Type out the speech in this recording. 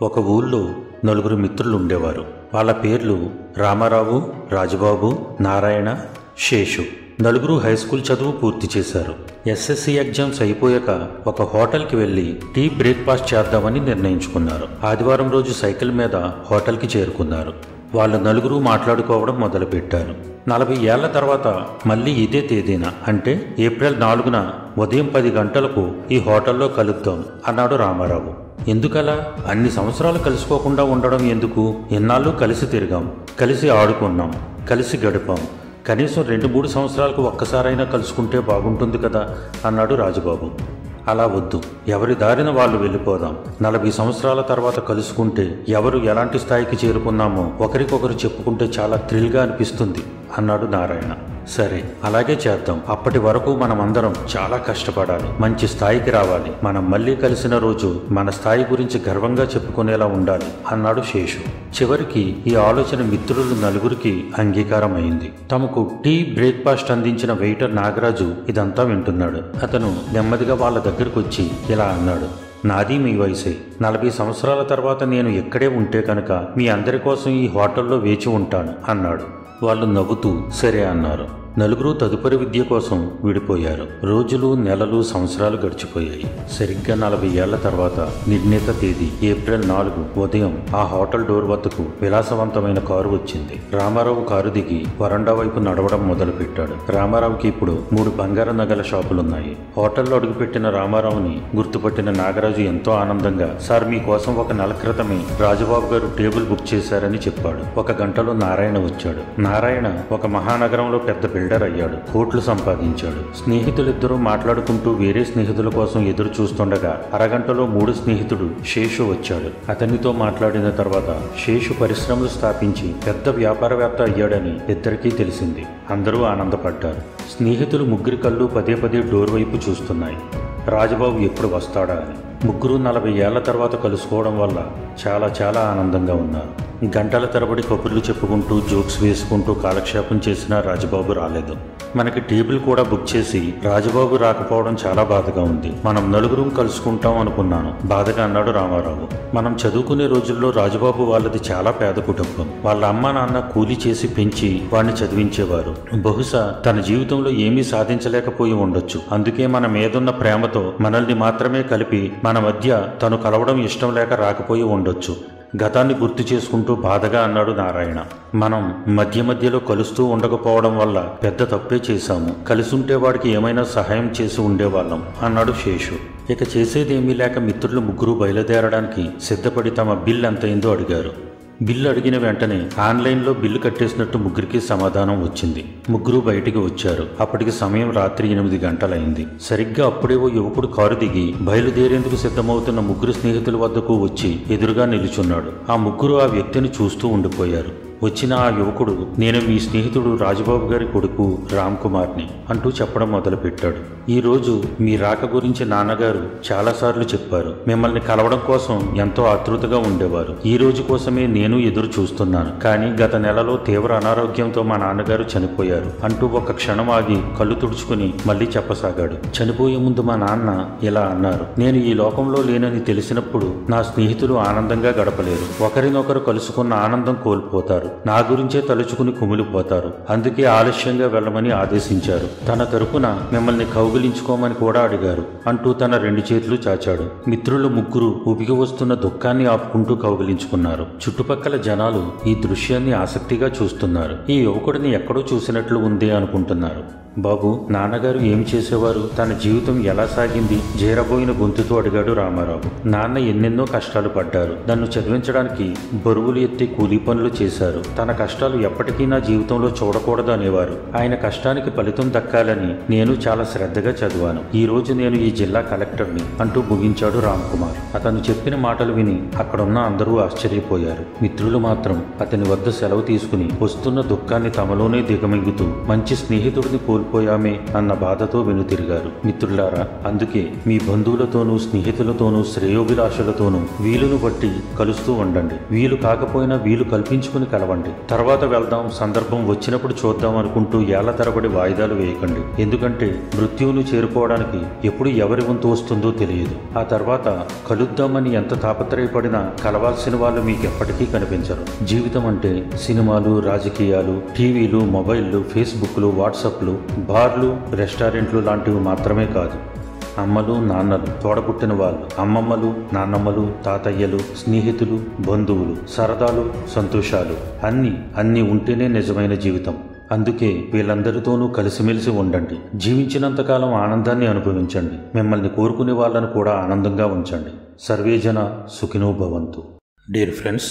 ఒక ఊళ్ళో నలుగురు మిత్రులు ఉండేవారు. వాళ్ళ పేర్లు రామారావు, రాజబాబు, నారాయణ, శేషు. నలుగురు హై స్కూల్ చదువు పూర్తి చేశారు. ఎస్ఎస్సి ఎగ్జామ్స్ అయిపోయాక ఒక హోటల్కి వెళ్లి టీ బ్రేక్ఫాస్ట్ చేద్దామని నిర్ణయించుకున్నారు. ఆదివారం రోజు సైకిల్ మీద హోటల్కి చేరుకున్నారు. వాళ్ళు నలుగురు మాట్లాడుకోవడం మొదలుపెట్టారు. 40 ఏళ్ల తర్వాత మళ్ళీ ఇదే తేదీన అంటే ఏప్రిల్ 4న ఉదయం 10 గంటలకు ఈ హోటల్లో కలుద్దాం అన్నాడు రామారావు. ఎందుకలా? అన్ని సంవత్సరాలు కలుసుకోకుండా ఉండడం ఎందుకు? ఎన్నాళ్ళు కలిసి తిరిగాం, కలిసి ఆడుకున్నాం, కలిసి గడిపాం. కనీసం 2-3 సంవత్సరాలకు ఒక్కసారైనా కలుసుకుంటే బాగుంటుంది కదా అన్నాడు రాజబాబు. అలా వద్దు, ఎవరి దారిన వాళ్ళు వెళ్ళిపోదాం. 40 సంవత్సరాల తర్వాత కలుసుకుంటే ఎవరు ఎలాంటి స్థాయికి చేరుకున్నామో ఒకరికొకరు చెప్పుకుంటే చాలా థ్రిల్గా అనిపిస్తుంది అన్నాడు నారాయణ. సరే, అలాగే చేద్దాం. అప్పటి వరకు మనమందరం చాలా కష్టపడాలి, మంచి స్థాయికి రావాలి. మనం మళ్ళీ కలిసిన రోజు మన స్థాయి గురించి గర్వంగా చెప్పుకునేలా ఉండాలి అన్నాడు శేషు. చివరికి ఈ ఆలోచన మిత్రులు నలుగురికి అంగీకారం అయింది. తమకు టీ బ్రేక్ఫాస్ట్ అందించిన వెయిటర్ నాగరాజు ఇదంతా వింటున్నాడు. అతను నెమ్మదిగా వాళ్ళ దగ్గరకు వచ్చి ఇలా అన్నాడు. నాది మీ వయసే. 40 సంవత్సరాల తర్వాత నేను ఇక్కడే ఉంటే కనుక మీ అందరి కోసం ఈ హోటల్లో వేచి ఉంటాను అన్నాడు. వాళ్ళు నవ్వుతూ సరే అన్నారు. నలుగురు తదుపరి విద్య కోసం విడిపోయారు. రోజులు, నెలలు, సంవత్సరాలు గడిచిపోయాయి. సరిగ్గా 40 ఏళ్ల తర్వాత నిర్ణీత తేదీ ఏప్రిల్ 4 ఉదయం ఆ హోటల్ డోర్ వద్దకు విలాసవంతమైన కారు వచ్చింది. రామారావు కారు దిగి వరండా వైపు నడవడం మొదలుపెట్టాడు. రామారావుకి ఇప్పుడు 3 బంగారు నగల షాపులున్నాయి. హోటల్లో అడుగుపెట్టిన రామారావుని గుర్తుపట్టిన నాగరాజు ఎంతో ఆనందంగా, సార్ మీకోసం ఒక నెల క్రితమే రాజబాబు గారు టేబుల్ బుక్ చేశారని చెప్పాడు. 1 గంటలో నారాయణ వచ్చాడు. నారాయణ ఒక మహానగరంలో పెద్ద బిల్డర్ అయ్యాడు. కోట్లు సంపాదించాడు. స్నేహితులిద్దరూ మాట్లాడుకుంటూ వేరే స్నేహితుల కోసం ఎదురు చూస్తుండగా అరగంటలో 3వ స్నేహితుడు శేషు వచ్చాడు. అతనితో మాట్లాడిన తర్వాత శేషు పరిశ్రమలు స్థాపించి పెద్ద వ్యాపారవేత్త అయ్యాడని ఇద్దరికీ తెలిసింది. అందరూ ఆనందపడ్డారు. స్నేహితులు ముగ్గురి కళ్ళు పదే పదే డోర్ వైపు చూస్తున్నాయి. రాజబాబు ఎప్పుడు వస్తాడా అని. ముగ్గురు 40 ఏళ్ల తర్వాత కలుసుకోవడం వల్ల చాలా ఆనందంగా ఉన్నారు. గంటల తరబడి కబుర్లు చెప్పుకుంటూ జోక్స్ వేసుకుంటూ కాలక్షేపం చేసినా రాజబాబు రాలేదు. మనకి టేబుల్ కూడా బుక్ చేసి రాజబాబు రాకపోవడం చాలా బాధగా ఉంది. మనం నలుగురం కలుసుకుంటాం అనుకున్నాను బాధగా అన్నాడు రామారావు. మనం చదువుకునే రోజుల్లో రాజబాబు వాళ్ళది చాలా పేద కుటుంబం. వాళ్ళ అమ్మ నాన్న కూలీ చేసి పెంచి వాడిని చదివించేవారు. బహుశా తన జీవితంలో ఏమీ సాధించలేకపోయి ఉండొచ్చు. అందుకే మన మీదున్న ప్రేమతో మనల్ని మాత్రమే కలిపి మన మధ్య తను కలవడం ఇష్టం లేక రాకపోయి ఉండొచ్చు. గతాన్ని గుర్తు చేసుకుంటూ బాధగా అన్నాడు నారాయణ. మనం మధ్యలో కలుస్తూ ఉండకపోవడం వల్ల పెద్ద తప్పే చేశాము. కలిసుంటే వాడికి ఏమైనా సహాయం చేసి ఉండేవాళ్ళం అన్నాడు శేషు. ఇక చేసేదేమీ లేక మిత్రులు ముగ్గురు బయలుదేరడానికి సిద్ధపడి తమ బిల్ ఎంతైందో అడిగారు. బిల్లు అడిగిన వెంటనే ఆన్లైన్లో బిల్లు కట్టేసినట్టు ముగ్గురికి సమాధానం వచ్చింది. ముగ్గురు బయటికి వచ్చారు. అప్పటికి సమయం రాత్రి 8 గంటలైంది. సరిగ్గా అప్పుడే ఓ యువకుడు కారు దిగి బయలుదేరేందుకు సిద్ధమవుతున్న ముగ్గురు స్నేహితుల వద్దకు వచ్చి ఎదురుగా నిలుచున్నాడు. ఆ ముగ్గురు ఆ వ్యక్తిని చూస్తూ ఉండిపోయారు. వచ్చిన ఆ యువకుడు, నేను మీ స్నేహితుడు రాజబాబు గారి కొడుకు రామ్ కుమార్ని అంటూ చెప్పడం మొదలుపెట్టాడు. ఈరోజు మీ రాక గురించి నాన్నగారు చాలాసార్లు చెప్పారు. మిమ్మల్ని కలవడం కోసం ఎంతో ఆతృతగా ఉండేవారు. ఈ రోజు కోసమే నేను ఎదురు చూస్తున్నాను. కానీ గత నెలలో తీవ్ర అనారోగ్యంతో మా నాన్నగారు చనిపోయారు అంటూ ఒక క్షణం ఆగి కళ్ళు తుడుచుకుని మళ్ళీ చెప్పసాగాడు. చనిపోయే ముందు మా నాన్న ఇలా అన్నారు. నేను ఈ లోకంలో లేనని తెలిసినప్పుడు నా స్నేహితులు ఆనందంగా గడపలేరు. ఒకరినొకరు కలుసుకున్న ఆనందం కోల్పోతారు. నా గురించే తలుచుకుని కుమిలిపోతారు. అందుకే ఆలస్యంగా వెళ్ళమని ఆదేశించారు. తన తరపున మిమ్మల్ని కౌగిలించుకోమని కూడా అడిగారు అంటూ తన 2 చేతులు చాచాడు. మిత్రులు ముగ్గురు ఉబికి వస్తున్న దుఃఖాన్ని ఆపుకుంటూ కౌగిలించుకున్నారు. చుట్టుపక్కల జనాలు ఈ దృశ్యాన్ని ఆసక్తిగా చూస్తున్నారు. ఈ యువకుడిని ఎక్కడో చూసినట్లు ఉంది అనుకుంటున్నారు. బాబు, నాన్నగారు ఏం చేసేవారు? తన జీవితం ఎలా సాగింది? జేరబోయిన గొంతుతో అడిగాడు రామారావు. నాన్న ఎన్నెన్నో కష్టాలు పడ్డారు. నన్ను చదివించడానికి బరువులు ఎత్తి కూలీ పనులు చేశారు. తన కష్టాలు ఎప్పటికీ నా జీవితంలో చూడకూడదు అనేవారు. ఆయన కష్టానికి ఫలితం దక్కాలని నేను చాలా శ్రద్ధగా చదివాను. ఈ రోజు నేను ఈ జిల్లా కలెక్టర్ని అంటూ ముగించాడు రామ్ కుమార్. అతను చెప్పిన మాటలు విని అక్కడున్న అందరూ ఆశ్చర్యపోయారు. మిత్రులు మాత్రం అతని వద్ద సెలవు తీసుకుని వస్తున్న దుఃఖాన్ని తమలోనే దిగమింగుతూ మంచి స్నేహితుడిని కోల్పోయి కోల్పోయామే అన్న బాధతో వెనుతిరిగారు. మిత్రులారా, అందుకే మీ బంధువులతోనూ స్నేహితులతోనూ శ్రేయోభిలాషులతోనూ వీలును బట్టి కలుస్తూ ఉండండి. వీలు కాకపోయినా వీలు కల్పించుకుని కలవండి. తర్వాత వెళ్దాం, సందర్భం వచ్చినప్పుడు చూద్దాం అనుకుంటూ ఏళ్ల తరబడి వాయిదాలు వేయకండి. ఎందుకంటే మృత్యువును చేరుకోవడానికి ఎప్పుడు ఎవరి వంతు వస్తుందో తెలియదు. ఆ తర్వాత కలుద్దామని ఎంత తాపత్రయపడినా కలవాల్సిన వాళ్ళు మీకు ఎప్పటికీ కనిపించరు. జీవితం అంటే సినిమాలు, రాజకీయాలు, టీవీలు, మొబైల్లు, ఫేస్బుక్లు, వాట్సాప్లు, బార్లు, రెస్టారెంట్లు లాంటివి మాత్రమే కాదు. అమ్మలు, నాన్నలు, తోడబుట్టిన వాళ్ళు, అమ్మమ్మలు, నాన్నమ్మలు, తాతయ్యలు, స్నేహితులు, బంధువులు, సరదాలు, సంతోషాలు అన్నీ ఉంటేనే నిజమైన జీవితం. అందుకే వీళ్ళందరితోనూ కలిసిమెలిసి ఉండండి. జీవించినంతకాలం ఆనందాన్ని అనుభవించండి. మిమ్మల్ని కోరుకునే వాళ్ళను కూడా ఆనందంగా ఉంచండి. సర్వేజన సుఖినో భవంతు. Dear friends,